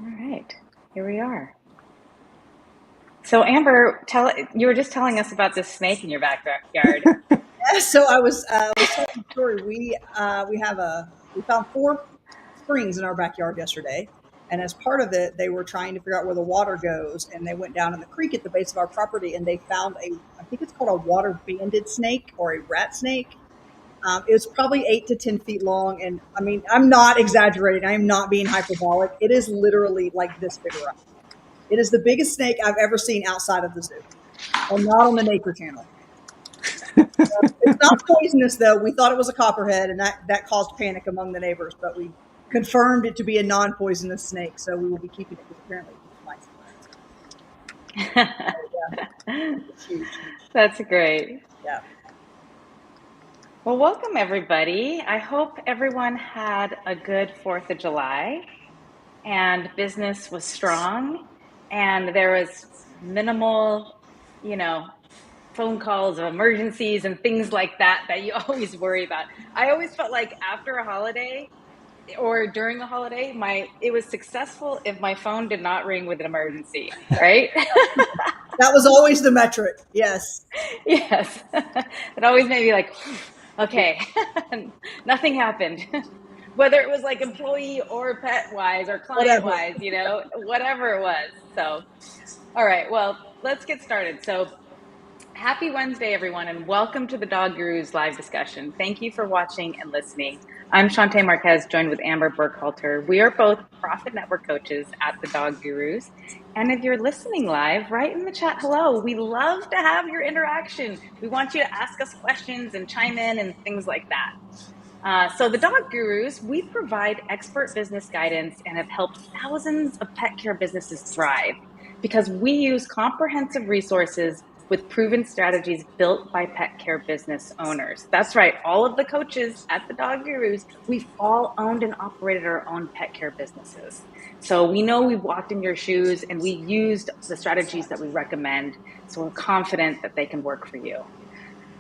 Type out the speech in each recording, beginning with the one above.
All right, here we are. So Amber, you were just telling us about this snake in your backyard. So I was telling the story. We found four springs in our backyard yesterday, and as part of it, they were trying to figure out where the water goes, and they went down in the creek at the base of our property, and they found I think it's called a water banded snake or a rat snake. It was probably 8 to 10 feet long, and I mean, I'm not exaggerating. I am not being hyperbolic. It is literally like this big around. It is the biggest snake I've ever seen outside of the zoo, and not on the Nature Channel. It's not poisonous though. We thought it was a copperhead, and that caused panic among the neighbors. But we confirmed it to be a non-poisonous snake, so we will be keeping it because apparently it keeps mice and rats. Yeah, it's huge. That's great. Yeah. Well, welcome everybody. I hope everyone had a good 4th of July and business was strong and there was minimal, you know, phone calls of emergencies and things like that you always worry about. I always felt like after a holiday or during a holiday, it was successful if my phone did not ring with an emergency, right? That was always the metric. Yes. Yes. It always made me like, okay, nothing happened. Whether it was like employee or pet wise or client Whatever. wise, whatever it was. So, all right, well, let's get started. So, happy Wednesday, everyone, and welcome to the Dog Gurus live discussion. Thank you for watching and listening. I'm Shantae Marquez, joined with Amber Burkhalter. We are both profit network coaches at the Dog Gurus. And if you're listening live, write in the chat hello. We love to have your interaction. We want you to ask us questions and chime in and things like that. So the Dog Gurus, we provide expert business guidance and have helped thousands of pet care businesses thrive because we use comprehensive resources with proven strategies built by pet care business owners. That's right. All of the coaches at the Dog Gurus, we've all owned and operated our own pet care businesses. So we know we've walked in your shoes and we used the strategies that we recommend. So we're confident that they can work for you.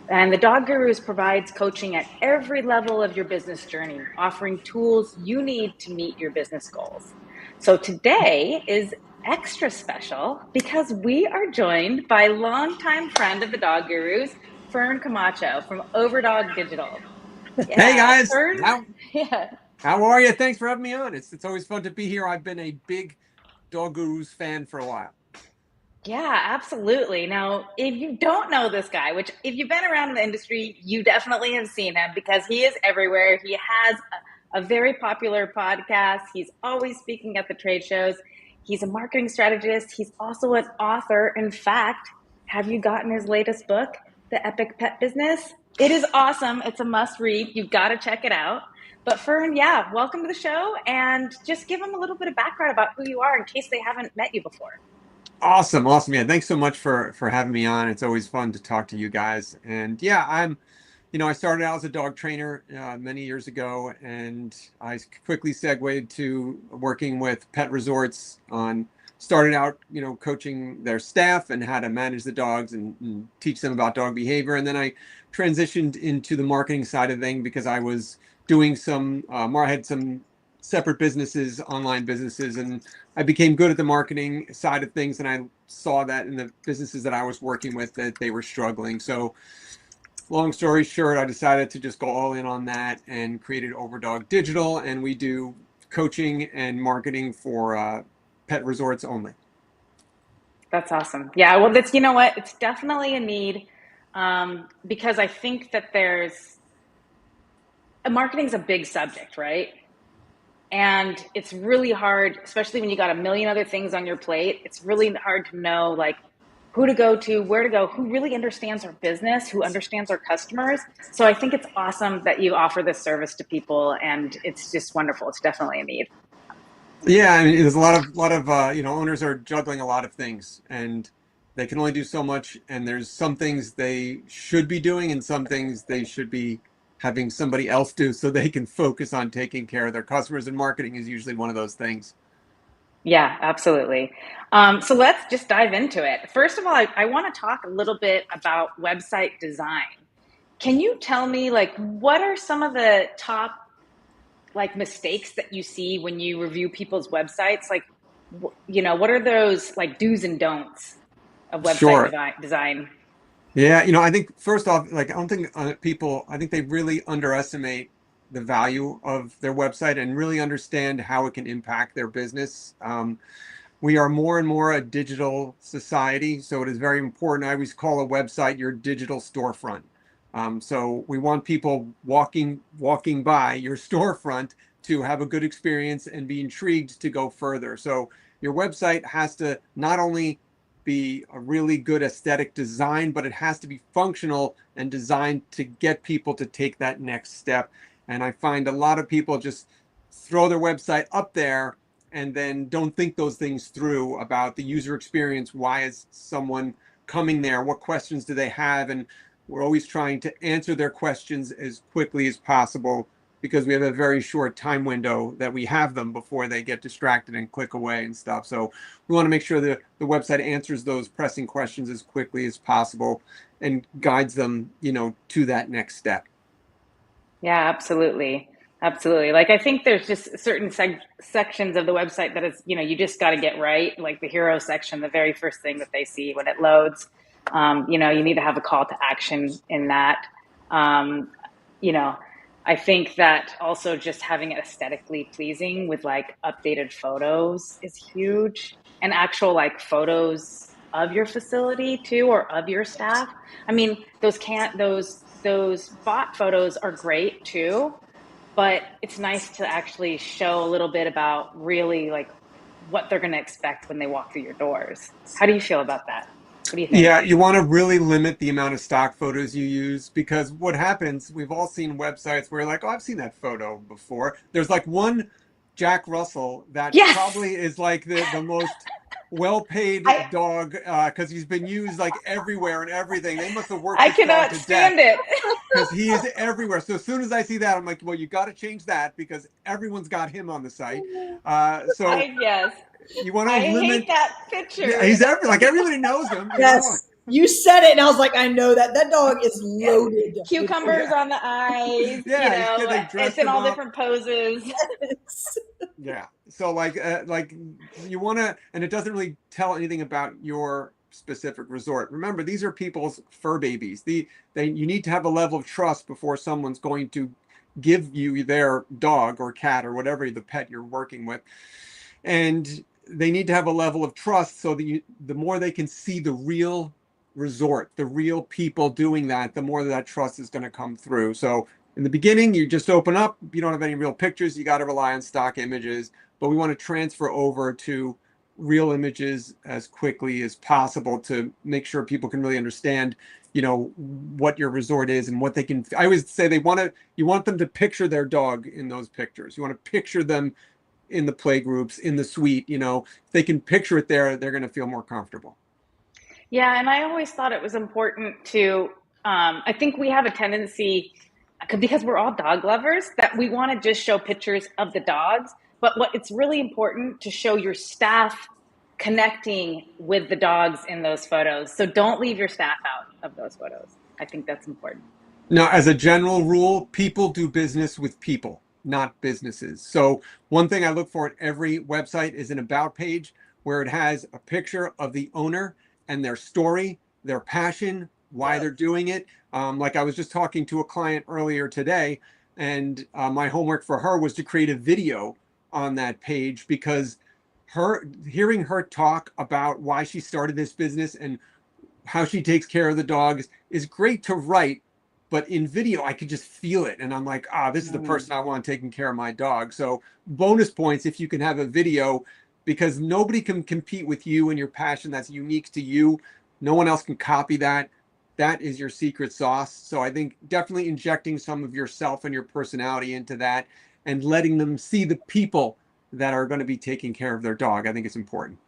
And the Dog Gurus provides coaching at every level of your business journey, offering tools you need to meet your business goals. So today is extra special because we are joined by longtime friend of the Dog Gurus, Fern Camacho from Overdog Digital. Hey Yeah, guys, Fern. how Yeah. how are you? Thanks for having me on. It's always fun to be here. I've been a big Dog Gurus fan for a while. Yeah, absolutely. Now, if you don't know this guy, which if you've been around in the industry, you definitely have seen him because he is everywhere. He has a very popular podcast. He's always speaking at the trade shows. He's a marketing strategist. He's also an author. In fact, have you gotten his latest book, The Epic Pet Business? It is awesome. It's a must read. You've got to check it out. But Fern, yeah, welcome to the show and just give them a little bit of background about who you are in case they haven't met you before. Awesome. Yeah, thanks so much for having me on. It's always fun to talk to you guys. And yeah, I started out as a dog trainer many years ago, and I quickly segued to working with pet resorts on started out, coaching their staff and how to manage the dogs and teach them about dog behavior. And then I transitioned into the marketing side of things because I was doing I had some separate businesses, online businesses, and I became good at the marketing side of things. And I saw that in the businesses that I was working with that they were struggling. So long story short, I decided to just go all in on that and created Overdog Digital, and we do coaching and marketing for pet resorts only. That's awesome. Yeah, well, you know what? It's definitely a need because I think that marketing's a big subject, right? And it's really hard, especially when you got a million other things on your plate. It's really hard to know like who to go to, where to go, who really understands our business, who understands our customers. So I think it's awesome that you offer this service to people, and it's just wonderful. It's definitely a need. Yeah, I mean, there's a lot of owners are juggling a lot of things, and they can only do so much. And there's some things they should be doing, and some things they should be having somebody else do, so they can focus on taking care of their customers. And marketing is usually one of those things. Yeah, absolutely. So let's just dive into it. First of all, I want to talk a little bit about website design. Can you tell me, like, what are some of the top, like, mistakes that you see when you review people's websites? Like, what are those like do's and don'ts of website Sure. design? Yeah, I think first off, like I don't think people, I think they really underestimate the value of their website and really understand how it can impact their business. We are more and more a digital society, so it is very important. I always call a website your digital storefront. So we want people walking by your storefront to have a good experience and be intrigued to go further. So your website has to not only be a really good aesthetic design, but it has to be functional and designed to get people to take that next step. And I find a lot of people just throw their website up there and then don't think those things through about the user experience. Why is someone coming there? What questions do they have? And we're always trying to answer their questions as quickly as possible because we have a very short time window that we have them before they get distracted and click away and stuff. So we want to make sure that the website answers those pressing questions as quickly as possible and guides them, to that next step. Yeah, absolutely. Absolutely. Like I think there's just certain sections of the website that is, you just got to get right. Like the hero section, the very first thing that they see when it loads. You need to have a call to action in that. Um, you know, I think that also just having it aesthetically pleasing with like updated photos is huge, and actual like photos of your facility too, or of your staff. I mean, those bot photos are great too, but it's nice to actually show a little bit about really like what they're going to expect when they walk through your doors. How do you feel about that? What do you think? Yeah, you want to really limit the amount of stock photos you use because what happens, we've all seen websites where like, oh, I've seen that photo before. There's like one Jack Russell that Yes, probably is like the most I well-paid dog because he's been used like everywhere and everything. They must have worked I this dog cannot to death stand it. because he is everywhere. So as soon as I see that, I'm like, well, you got to change that because everyone's got him on the site. So Yes, you want to I hate limit. that Yeah, picture. he's like everybody knows him. Yes, you said it, and I was like, I know that dog is Yeah. loaded with Cucumbers Yeah. on the eyes, Yeah, they it's dressed in him all up. different poses. this. Yeah. So like you want to, and it doesn't really tell anything about your specific resort. Remember, these are people's fur babies. You need to have a level of trust before someone's going to give you their dog or cat or whatever the pet you're working with. And they need to have a level of trust so that the more they can see the real resort, the real people doing that, the more that trust is going to come through. So in the beginning, you just open up, you don't have any real pictures, you got to rely on stock images, but we want to transfer over to real images as quickly as possible to make sure people can really understand what your resort is and what they can. I always say you want them to picture their dog in those pictures. You want to picture them in the play groups, in the suite. If they can picture it there, they're going to feel more comfortable. Yeah, and I always thought it was important to, I think we have a tendency, because we're all dog lovers, that we want to just show pictures of the dogs. But what it's really important to show your staff connecting with the dogs in those photos. So don't leave your staff out of those photos. I think that's important. Now, as a general rule, people do business with people, not businesses. So one thing I look for at every website is an about page where it has a picture of the owner and their story, their passion, why Yep. they're doing it. Like I was just talking to a client earlier today, and my homework for her was to create a video on that page because hearing her talk about why she started this business and how she takes care of the dogs is great to write, but in video I could just feel it and I'm like, this is the Mm. person I want taking care of my dog. So bonus points if you can have a video because nobody can compete with you and your passion that's unique to you. No one else can copy that. That is your secret sauce. So I think definitely injecting some of yourself and your personality into that and letting them see the people that are going to be taking care of their dog, I think it's important.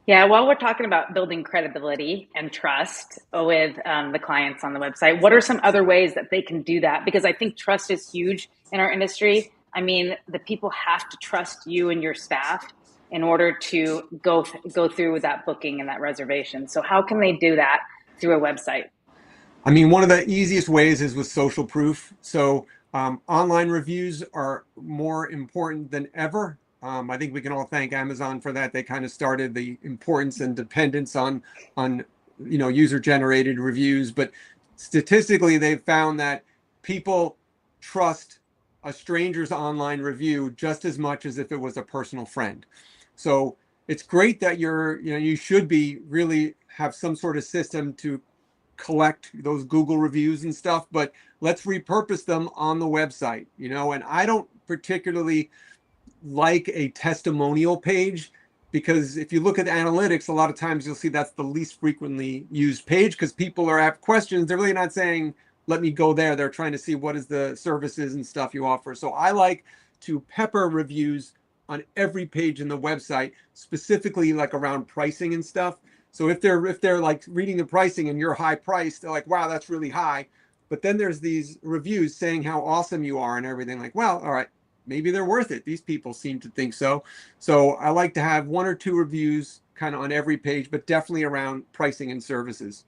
Yeah, while we're talking about building credibility and trust with the clients on the website, what are some other ways that they can do that? Because I think trust is huge in our industry. I mean, the people have to trust you and your staff in order to go through with that booking and that reservation. So how can they do that through a website? I mean, one of the easiest ways is with social proof. So online reviews are more important than ever. I think we can all thank Amazon for that. They kind of started the importance and dependence on user generated reviews, but statistically they've found that people trust a stranger's online review just as much as if it was a personal friend. So it's great that you should be really have some sort of system to collect those Google reviews and stuff, but let's repurpose them on the website, and I don't particularly like a testimonial page, because if you look at analytics, a lot of times you'll see that's the least frequently used page, because people have questions. They're really not saying, let me go there. They're trying to see what is the services and stuff you offer. So I like to pepper reviews on every page in the website, specifically like around pricing and stuff. So if they're like reading the pricing and you're high priced, they're like, wow, that's really high. But then there's these reviews saying how awesome you are and everything. Like, well, all right, maybe they're worth it. These people seem to think so. So I like to have 1 or 2 reviews kind of on every page, but definitely around pricing and services.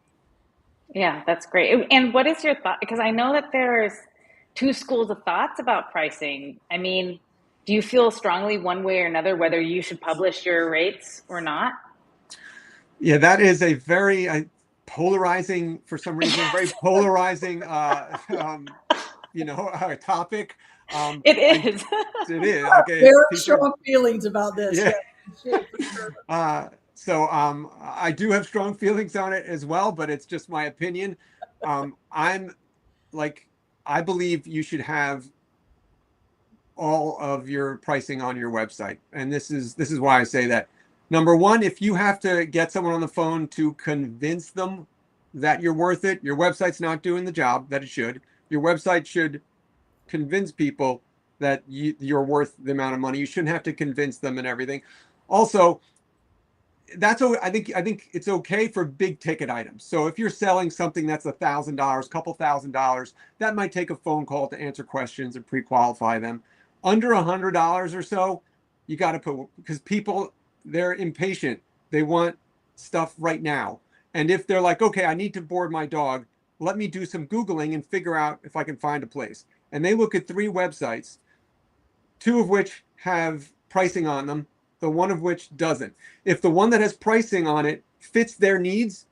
Yeah, that's great. And what is your thought? Because I know that there's 2 schools of thoughts about pricing. I mean, do you feel strongly one way or another whether you should publish your rates or not? Yeah, that is a very polarizing, for some reason, very polarizing, topic. It is. It is. Okay. Very strong feelings about this. Yeah. Yeah, for sure. So I do have strong feelings on it as well, but it's just my opinion. I believe you should have all of your pricing on your website, and this is why I say that. Number one, if you have to get someone on the phone to convince them that you're worth it, your website's not doing the job that it should. Your website should convince people that you're worth the amount of money. You shouldn't have to convince them and everything. Also, I think it's okay for big ticket items. So if you're selling something that's $1,000, couple $1,000, that might take a phone call to answer questions and pre-qualify them. Under $100 or so, you got to put, because people, they're impatient. They want stuff right now. And if they're like, okay, I need to board my dog, let me do some Googling and figure out if I can find a place. And they look at 3 websites, 2 of which have pricing on them, the one of which doesn't. If the one that has pricing on it fits their needs,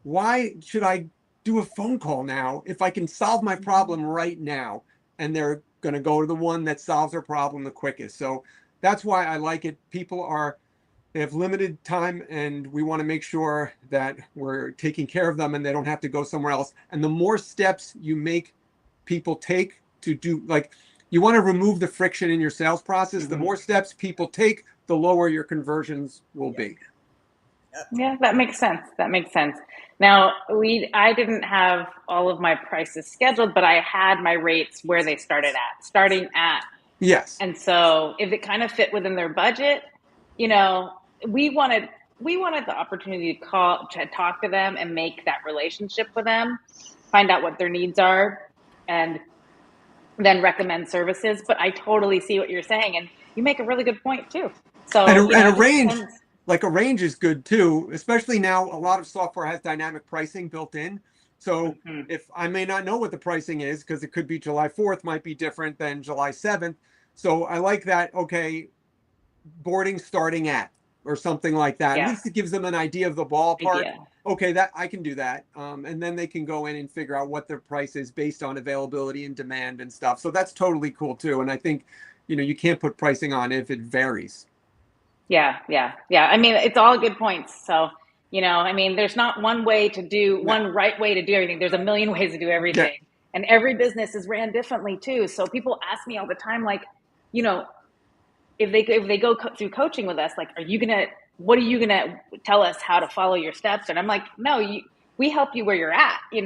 why should I do a phone call now if I can solve my problem right now? And they're going to go to the one that solves their problem the quickest. So that's why I like it. They have limited time, and we want to make sure that we're taking care of them and they don't have to go somewhere else. And the more steps you make people take to do, like, you want to remove the friction in your sales process. The more steps people take, the lower your conversions will be. Yeah, that makes sense. That makes sense. Now, I didn't have all of my prices scheduled, but I had my rates where they starting at. Yes. And so if it kind of fit within their budget, we wanted the opportunity to talk to them and make that relationship with them, find out what their needs are, and then recommend services. But I totally see what you're saying, and you make a really good point too. So a range is good too, especially now a lot of software has dynamic pricing built in. So if I may not know what the pricing is, because it could be July 4th might be different than July 7th. So I like that. Okay, boarding starting at, or something like that. Yeah. At least it gives them an idea of the ballpark. Okay, that I can do that. And then they can go in and figure out what their price is based on availability and demand and stuff. So that's totally cool too. And I think, you can't put pricing on if it varies. Yeah. I mean, it's all good points. So, there's not one way to do one right way to do everything. There's a million ways to do everything. Yeah. And every business is ran differently too. So people ask me all the time, like, if they go through coaching with us, like, what are you gonna tell us how to follow your steps? And I'm like, no, we help you where you're at. We're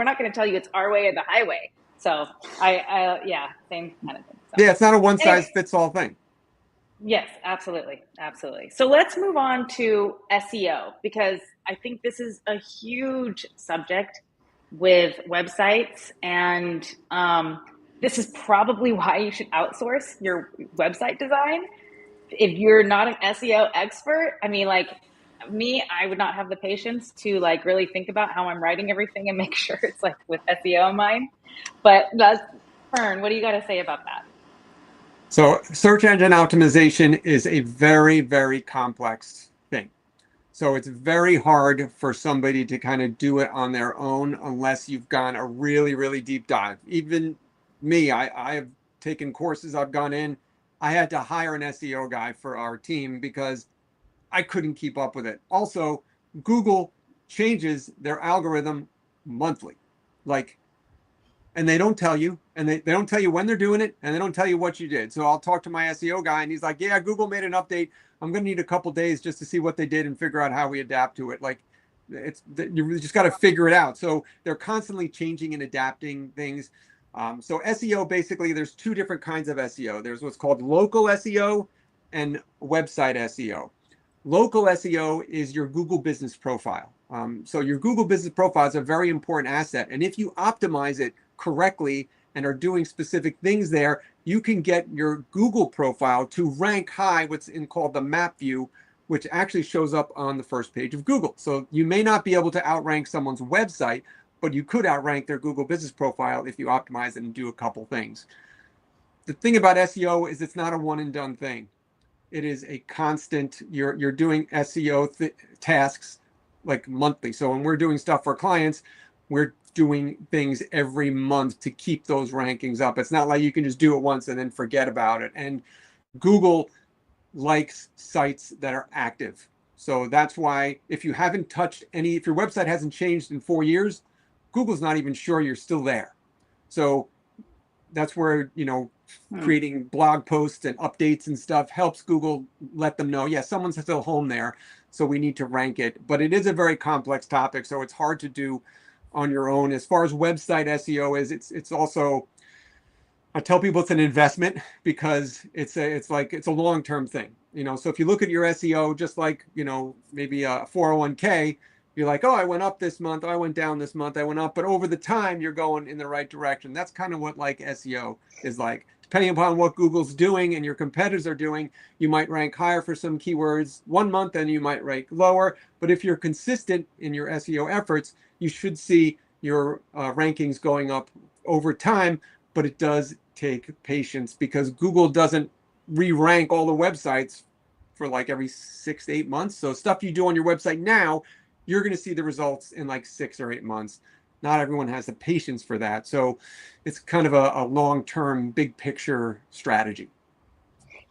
not going to tell you it's our way or the highway. So same kind of thing. So, yeah, it's not a one size fits all thing. Yes, absolutely. So let's move on to SEO, because I think this is a huge subject with websites, and this is probably why you should outsource your website design. If you're not an SEO expert, I mean, like me, I would not have the patience to like really think about how I'm writing everything and make sure it's like with SEO in mind. But Fern, what do you got to say about that? So search engine optimization is a very, very complex thing. So it's very hard for somebody to kind of do it on their own unless you've gone a really, really deep dive. Even me, I have taken courses, I've gone in. I had to hire an SEO guy for our team because I couldn't keep up with it. Also, Google changes their algorithm monthly. Like, and they don't tell you, and they don't tell you when they're doing it, and they don't tell you what you did. So I'll talk to my SEO guy, and he's like, yeah, Google made an update. I'm going to need a couple days just to see what they did and figure out how we adapt to it. Like, you just got to figure it out. So they're constantly changing and adapting things. So SEO, basically, there's two different kinds of SEO. There's what's called local SEO and website SEO. Local SEO is your Google business profile. So your Google business profile is a very important asset. And if you optimize it correctly and are doing specific things there, you can get your Google profile to rank high, what's called the map view, which actually shows up on the first page of Google. So you may not be able to outrank someone's website, but you could outrank their Google business profile if you optimize it and do a couple things. The thing about SEO is it's not a one and done thing. It is a constant, you're doing SEO tasks like monthly. So when we're doing stuff for clients, we're doing things every month to keep those rankings up. It's not like you can just do it once and then forget about it. And Google likes sites that are active. So that's why if you haven't touched any, if your website hasn't changed in 4 years, Google's not even sure you're still there. So that's where, creating blog posts and updates and stuff helps Google let them know, yeah, someone's still home there, so we need to rank it. But it is a very complex topic, so it's hard to do on your own. As far as website SEO is, it's also, I tell people it's an investment because it's a long-term thing. So if you look at your SEO, just like, maybe a 401k, you're like, oh, I went up this month, I went down this month, I went up, but over the time you're going in the right direction. That's kind of what like SEO is like. Depending upon what Google's doing and your competitors are doing, you might rank higher for some keywords one month and you might rank lower. But if you're consistent in your SEO efforts, you should see your rankings going up over time. But it does take patience because Google doesn't re-rank all the websites for like every 6 to 8 months. So stuff you do on your website now, you're going to see the results in like 6 or 8 months. Not everyone has the patience for that. So it's kind of a long-term, big picture strategy.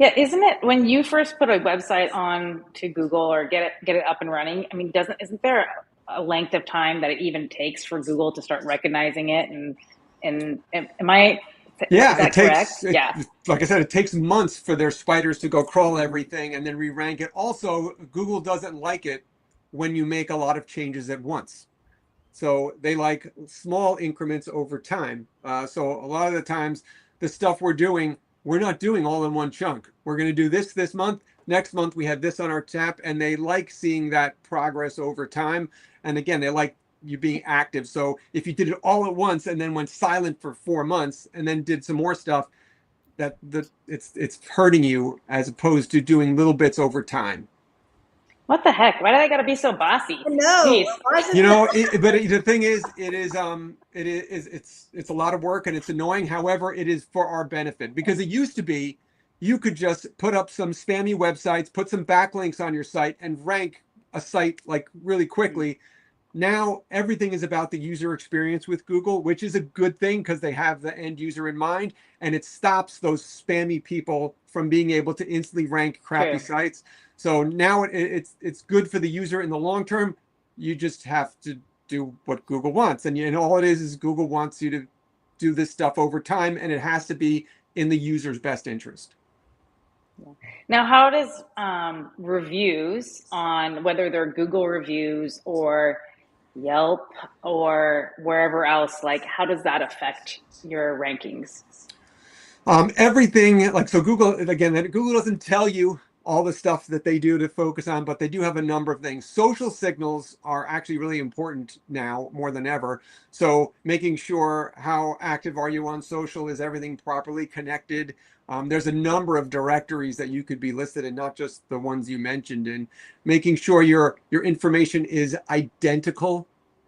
Yeah, isn't it when you first put a website on to Google or get it up and running? I mean, isn't there a length of time that it even takes for Google to start recognizing it? And am I, Yeah, is that correct? Yeah. Like I said, it takes months for their spiders to go crawl everything and then re-rank it. Also, Google doesn't like it when you make a lot of changes at once. So they like small increments over time. So a lot of the times, the stuff we're not doing all in one chunk. We're going to do this month. Next month, we have this on our tap. And they like seeing that progress over time. And again, they like you being active. So if you did it all at once and then went silent for 4 months and then did some more stuff, it's hurting you as opposed to doing little bits over time. What the heck? Why do they got to be so bossy? No, but the thing is, it's a lot of work and it's annoying. However, it is for our benefit because it used to be you could just put up some spammy websites, put some backlinks on your site and rank a site like really quickly. Now everything is about the user experience with Google, which is a good thing because they have the end user in mind and it stops those spammy people from being able to instantly rank crappy sites. So now it's good for the user in the long term. You just have to do what Google wants. And all it is Google wants you to do this stuff over time, and it has to be in the user's best interest. Now, how does reviews on whether they're Google reviews or Yelp or wherever else, like how does that affect your rankings? Everything so Google, again, Google doesn't tell you all the stuff that they do to focus on, but they do have a number of things. Social signals are actually really important now more than ever. So making sure how active are you on social, is everything properly connected? There's a number of directories that you could be listed in, not just the ones you mentioned, and making sure your information is identical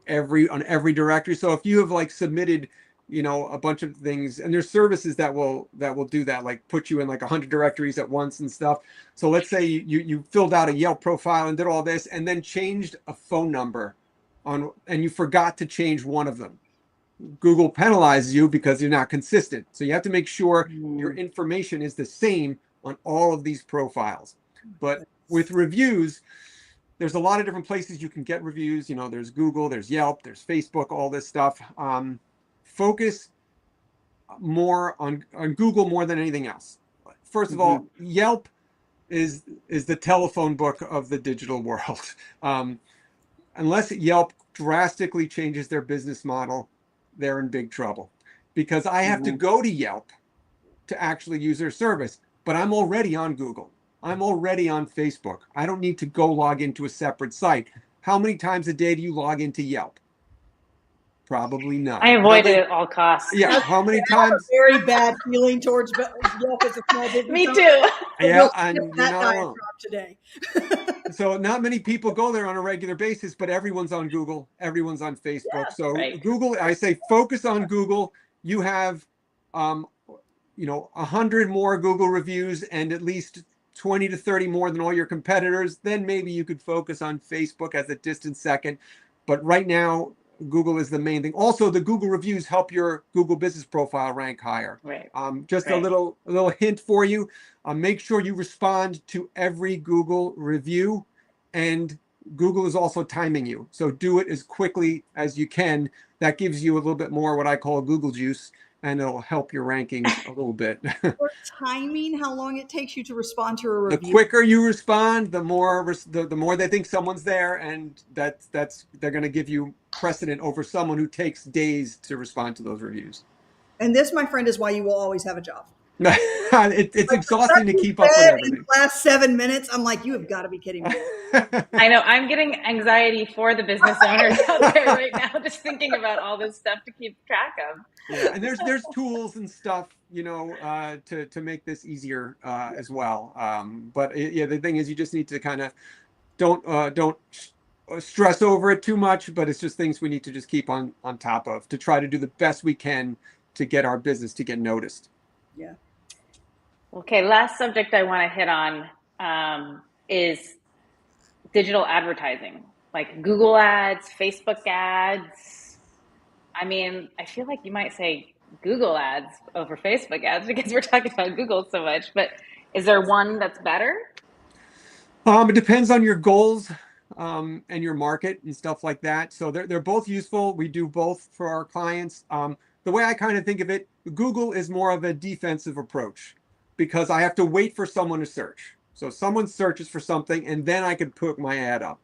on every directory. So if you have like submitted a bunch of things, and there's services that will do that, like put you in like 100 directories at once and stuff. So let's say you filled out a Yelp profile and did all this and then changed a phone number and you forgot to change one of them. Google penalizes you because you're not consistent. So you have to make sure your information is the same on all of these profiles. But with reviews, there's a lot of different places you can get reviews. There's Google, there's Yelp, there's Facebook, all this stuff. Focus more on Google more than anything else. First of all, Yelp is the telephone book of the digital world. Unless Yelp drastically changes their business model, they're in big trouble, because I have to go to Yelp to actually use their service, but I'm already on Google. I'm already on Facebook. I don't need to go log into a separate site. How many times a day do you log into Yelp? Probably none. I avoid it at all costs. Yeah. How many times? Very bad feeling towards Yelp as a small business. Me too. Yeah, and you're that not alone. today. So not many people go there on a regular basis, but everyone's on Google, everyone's on Facebook. Yeah, so right. Google, I say focus on Google. You have 100 more Google reviews and at least 20 to 30 more than all your competitors. Then maybe you could focus on Facebook as a distant second. But right now, Google is the main thing. Also, the Google reviews help your Google business profile rank higher. Right. Just Right. a little hint for you. Make sure you respond to every Google review, and Google is also timing you. So do it as quickly as you can. That gives you a little bit more what I call Google juice, and it'll help your rankings a little bit. Or timing, how long it takes you to respond to a review. The quicker you respond, the more they think someone's there, and that's they're going to give you precedent over someone who takes days to respond to those reviews. And this, my friend, is why you will always have a job. It's exhausting to keep up with everything. In the last 7 minutes, I'm like, you have got to be kidding me. I know. I'm getting anxiety for the business owners out there right now, just thinking about all this stuff to keep track of. Yeah, and there's tools and stuff, to make this easier as well. But the thing is, you just need to kind of don't stress over it too much. But it's just things we need to just keep on top of to try to do the best we can to get our business to get noticed. Yeah. Okay, last subject I want to hit on is digital advertising, like Google ads, Facebook ads. I mean, I feel like you might say Google ads over Facebook ads because we're talking about Google so much, but is there one that's better? It depends on your goals and your market and stuff like that. So they're both useful. We do both for our clients. The way I kind of think of it, Google is more of a defensive approach because I have to wait for someone to search. So someone searches for something and then I can put my ad up.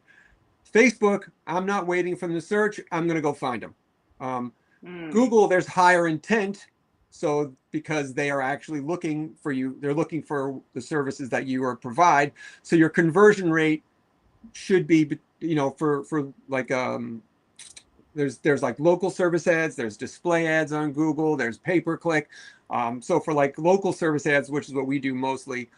Facebook, I'm not waiting for them to search. I'm going to go find them. Google, there's higher intent. So because they are actually looking for you, they're looking for the services that you provide. So your conversion rate should be, for like, there's like local service ads, there's display ads on Google, there's pay-per-click. So for like local service ads, which is what we do mostly,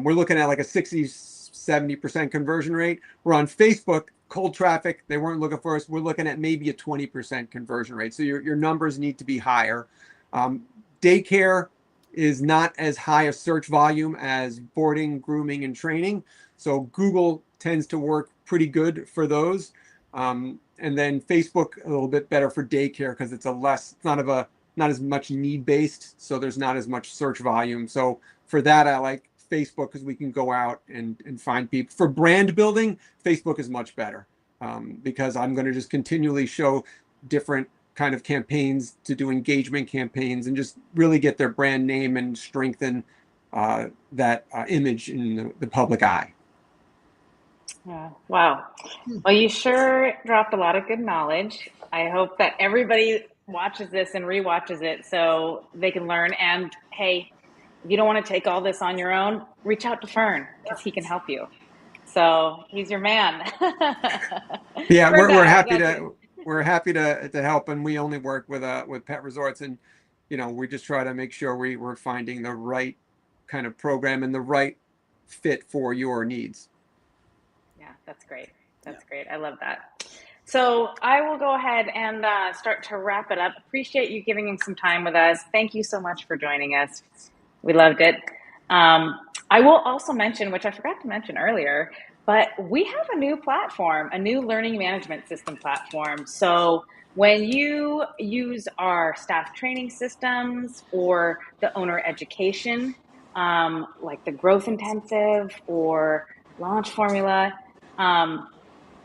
we're looking at like a 60-70% conversion rate. We're on Facebook, cold traffic, they weren't looking for us. We're looking at maybe a 20% conversion rate. So your numbers need to be higher. Daycare is not as high a search volume as boarding, grooming, and training. So Google tends to work pretty good for those. And then Facebook a little bit better for daycare because it's not as much need based. So there's not as much search volume. So for that, I like Facebook because we can go out and find people. For brand building, Facebook is much better because I'm going to just continually show different kind of campaigns to do engagement campaigns and just really get their brand name and strengthen that image in the public eye. Yeah. Wow. Well, you sure dropped a lot of good knowledge. I hope that everybody watches this and rewatches it so they can learn. And hey, if you don't want to take all this on your own, reach out to Fern because he can help you. So he's your man. Yeah, we're happy to help, and we only work with pet resorts, and we just try to make sure we're finding the right kind of program and the right fit for your needs. Yeah, that's great. That's great. I love that. So I will go ahead and start to wrap it up. Appreciate you giving some time with us. Thank you so much for joining us. We loved it. I will also mention, which I forgot to mention earlier, but we have a new platform, a new learning management system platform. So when you use our staff training systems or the owner education, like the growth intensive or launch formula,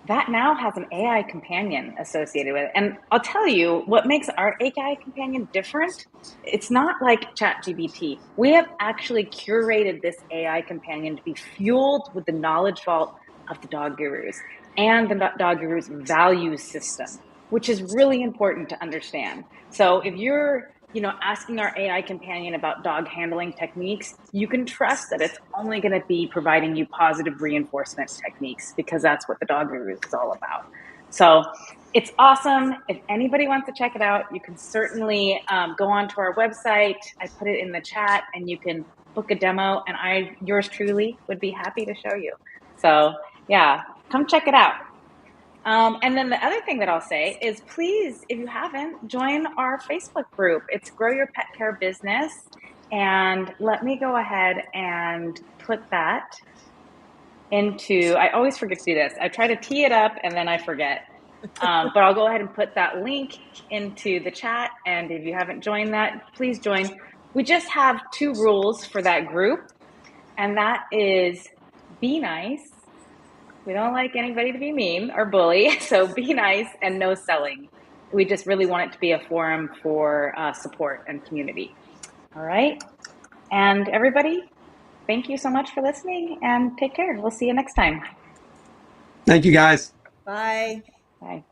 that now has an AI companion associated with it. And I'll tell you what makes our AI companion different. It's not like ChatGPT. We have actually curated this AI companion to be fueled with the knowledge vault of the Dog Gurus and the Dog Gurus value system, which is really important to understand. So if you're asking our AI companion about dog handling techniques, you can trust that it's only going to be providing you positive reinforcement techniques because that's what the Dog Gurus is all about. So it's awesome. If anybody wants to check it out, you can certainly go onto our website. I put it in the chat and you can book a demo, and yours truly would be happy to show you. So yeah, come check it out. And then the other thing that I'll say is, please, if you haven't, join our Facebook group. It's Grow Your Pet Care Business. And let me go ahead and put that into, I always forget to do this. I try to tee it up and then I forget. But I'll go ahead and put that link into the chat. And if you haven't joined that, please join. We just have 2 rules for that group. And that is, be nice. We don't like anybody to be mean or bully, so be nice, and no selling. We just really want it to be a forum for support and community. All right. And everybody, thank you so much for listening, and take care. We'll see you next time. Thank you, guys. Bye. Bye.